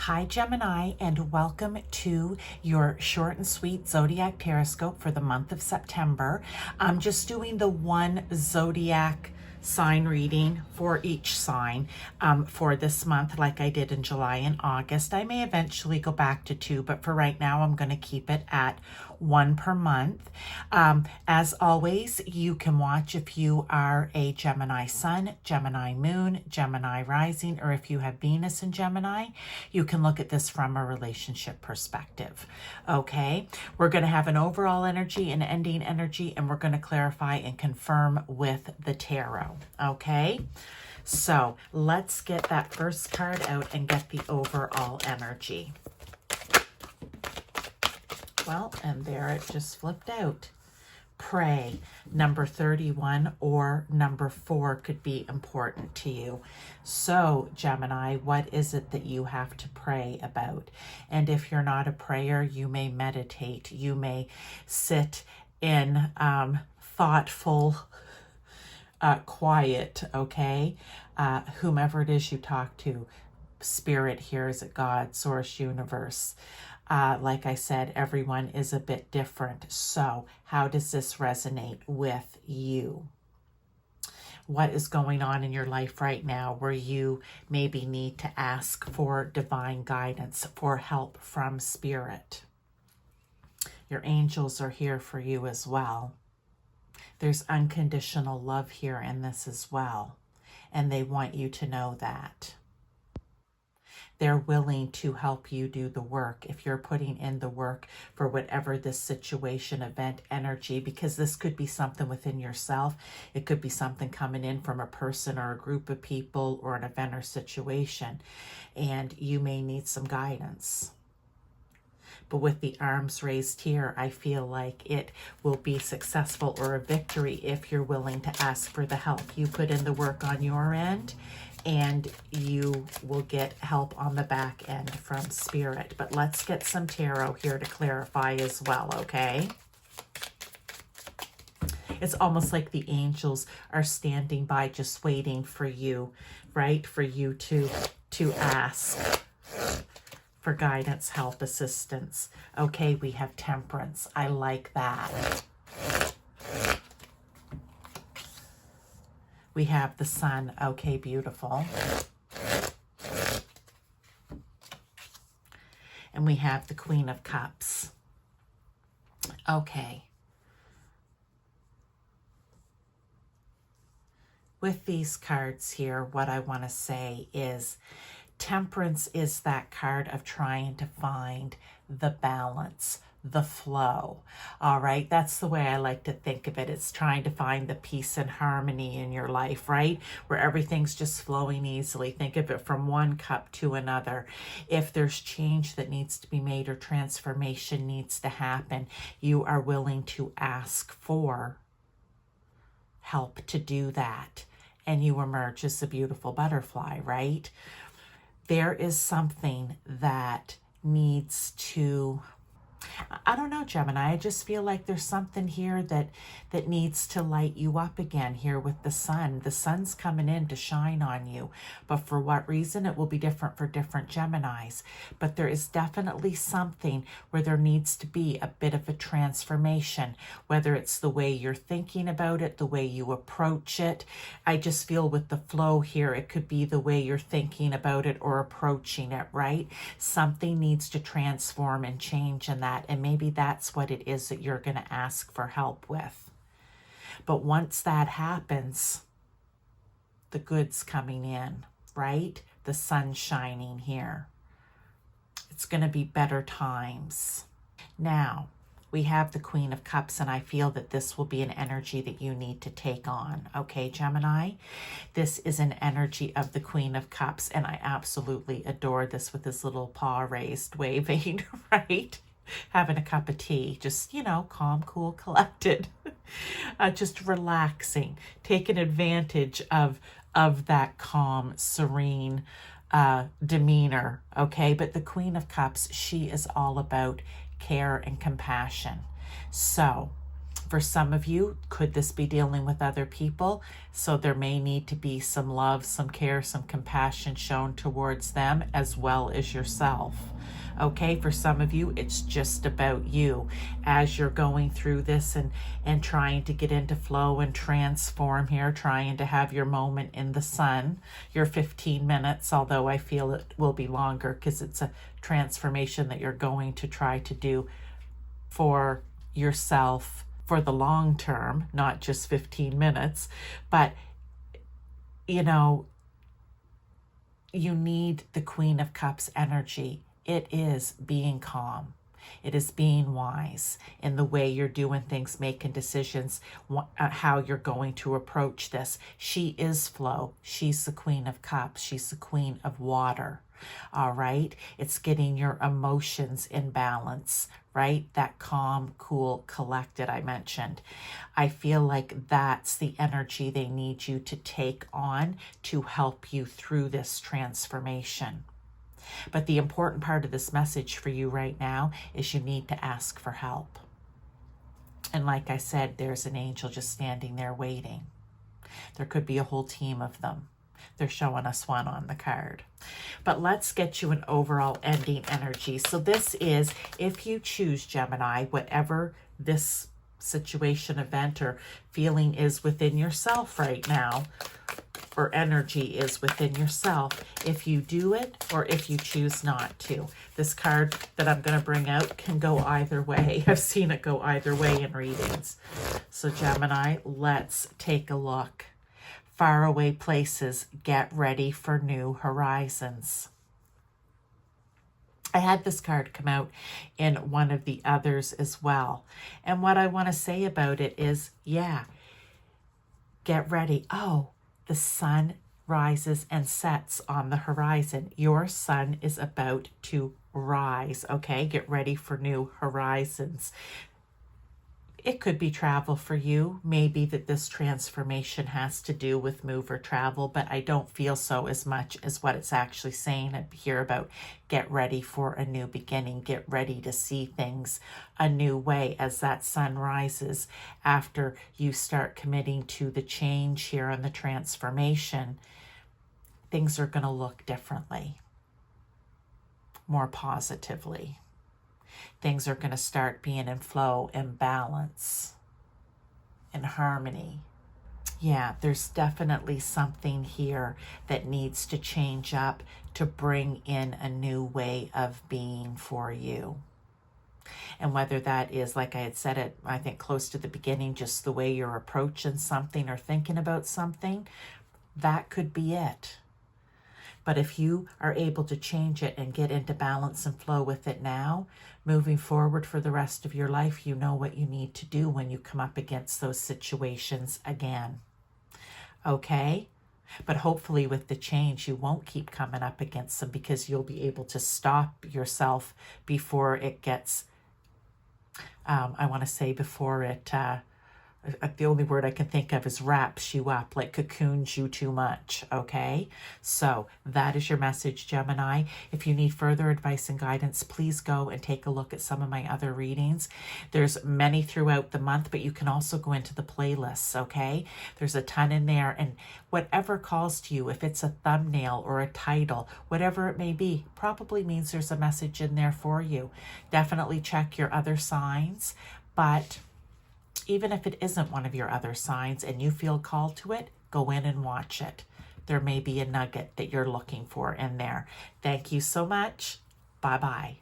Hi Gemini, and welcome to your short and sweet Zodiac Taroscope for the month of September. I'm just doing the one Zodiac sign reading for each sign for this month, like I did in July and August. I may eventually go back to 2, but for right now I'm going to keep it at 1 per month. As always, you can watch if you are a Gemini Sun, Gemini Moon, Gemini Rising, or if you have Venus in Gemini, you can look at this from a relationship perspective. Okay, we're going to have an overall energy, an ending energy, and we're going to clarify and confirm with the tarot. Okay, so let's get that first card out and get the overall energy. Well, and there it just flipped out. Pray, number 31 or number 4 could be important to you. So, Gemini, what is it that you have to pray about? And if you're not a prayer, you may meditate. You may sit in thoughtful quiet, okay? Whomever it is you talk to, spirit here, is it God, source, universe? Like I said, everyone is a bit different. So how does this resonate with you? What is going on in your life right now where you maybe need to ask for divine guidance, for help from spirit? Your angels are here for you as well. There's unconditional love here in this as well, and they want you to know that. They're willing to help you do the work if you're putting in the work for whatever this situation, event, energy, because this could be something within yourself. It could be something coming in from a person or a group of people or an event or situation, and you may need some guidance. But with the arms raised here, I feel like it will be successful or a victory if you're willing to ask for the help. You put in the work on your end, and you will get help on the back end from spirit. But let's get some tarot here to clarify as well, okay? It's almost like the angels are standing by just waiting for you, right? For you to ask for guidance, help, assistance. Okay, we have Temperance. I like that. We have the Sun. Okay, beautiful. And we have the Queen of Cups. Okay. With these cards here, what I want to say is Temperance is that card of trying to find the balance, the flow. All right, that's the way I like to think of it. It's trying to find the peace and harmony in your life, right? Where everything's just flowing easily. Think of it from one cup to another. If there's change that needs to be made or transformation needs to happen, you are willing to ask for help to do that. And you emerge as a beautiful butterfly, right? There is something that needs to, I don't know, Gemini, I just feel like there's something here that needs to light you up again here with the sun. The sun's coming in to shine on you, but for what reason? It will be different for different Geminis. But there is definitely something where there needs to be a bit of a transformation, whether it's the way you're thinking about it, the way you approach it. I just feel with the flow here, it could be the way you're thinking about it or approaching it, right? Something needs to transform and change in that. And maybe that's what it is that you're going to ask for help with. But once that happens, the good's coming in, right? The sun's shining here. It's going to be better times. Now, we have the Queen of Cups, and I feel that this will be an energy that you need to take on. Okay, Gemini? This is an energy of the Queen of Cups, and I absolutely adore this with this little paw raised, waving, right? Having a cup of tea, just, you know, calm, cool, collected, just relaxing, taking advantage of that calm, serene demeanor, okay? But the Queen of Cups, she is all about care and compassion. So For some of you, could this be dealing with other people? So there may need to be some love, some care, some compassion shown towards them as well as yourself. Okay, for some of you, it's just about you as you're going through this and trying to get into flow and transform here, trying to have your moment in the sun, your 15 minutes, although I feel it will be longer because it's a transformation that you're going to try to do for yourself for the long term, not just 15 minutes, but you know, you need the Queen of Cups energy. It is being calm. It is being wise in the way you're doing things, making decisions, how you're going to approach this. She is flow. She's the Queen of Cups. She's the Queen of Water. All right. It's getting your emotions in balance, right? That calm, cool, collected I mentioned. I feel like that's the energy they need you to take on to help you through this transformation. But the important part of this message for you right now is you need to ask for help. And like I said, there's an angel just standing there waiting. There could be a whole team of them. They're showing us one on the card. But let's get you an overall ending energy. So this is, if you choose Gemini, whatever this situation, event, or feeling is within yourself right now, or energy is within yourself, if you do it or if you choose not to. This card that I'm going to bring out can go either way. I've seen it go either way in readings. So Gemini, let's take a look. Faraway places, get ready for new horizons. I had this card come out in one of the others as well. And what I want to say about it is, yeah, get ready. Oh, the sun rises and sets on the horizon. Your sun is about to rise, okay? Get ready for new horizons. It could be travel for you. Maybe that this transformation has to do with move or travel, but I don't feel so as much as what it's actually saying here about get ready for a new beginning. Get ready to see things a new way as that sun rises. After you start committing to the change here and the transformation, things are going to look differently, more positively. Things are going to start being in flow, in balance, in harmony. Yeah, there's definitely something here that needs to change up to bring in a new way of being for you. And whether that is, like I had said it, I think close to the beginning, just the way you're approaching something or thinking about something, that could be it. But if you are able to change it and get into balance and flow with it now, moving forward for the rest of your life, you know what you need to do when you come up against those situations again. Okay? But hopefully with the change, you won't keep coming up against them because you'll be able to stop yourself before it gets, I want to say before it, the only word I can think of is wraps you up, like cocoons you too much, okay? So that is your message, Gemini. If you need further advice and guidance, please go and take a look at some of my other readings. There's many throughout the month, but you can also go into the playlists, okay? There's a ton in there, and whatever calls to you, if it's a thumbnail or a title, whatever it may be, probably means there's a message in there for you. Definitely check your other signs, but even if it isn't one of your other signs and you feel called to it, go in and watch it. There may be a nugget that you're looking for in there. Thank you so much. Bye-bye.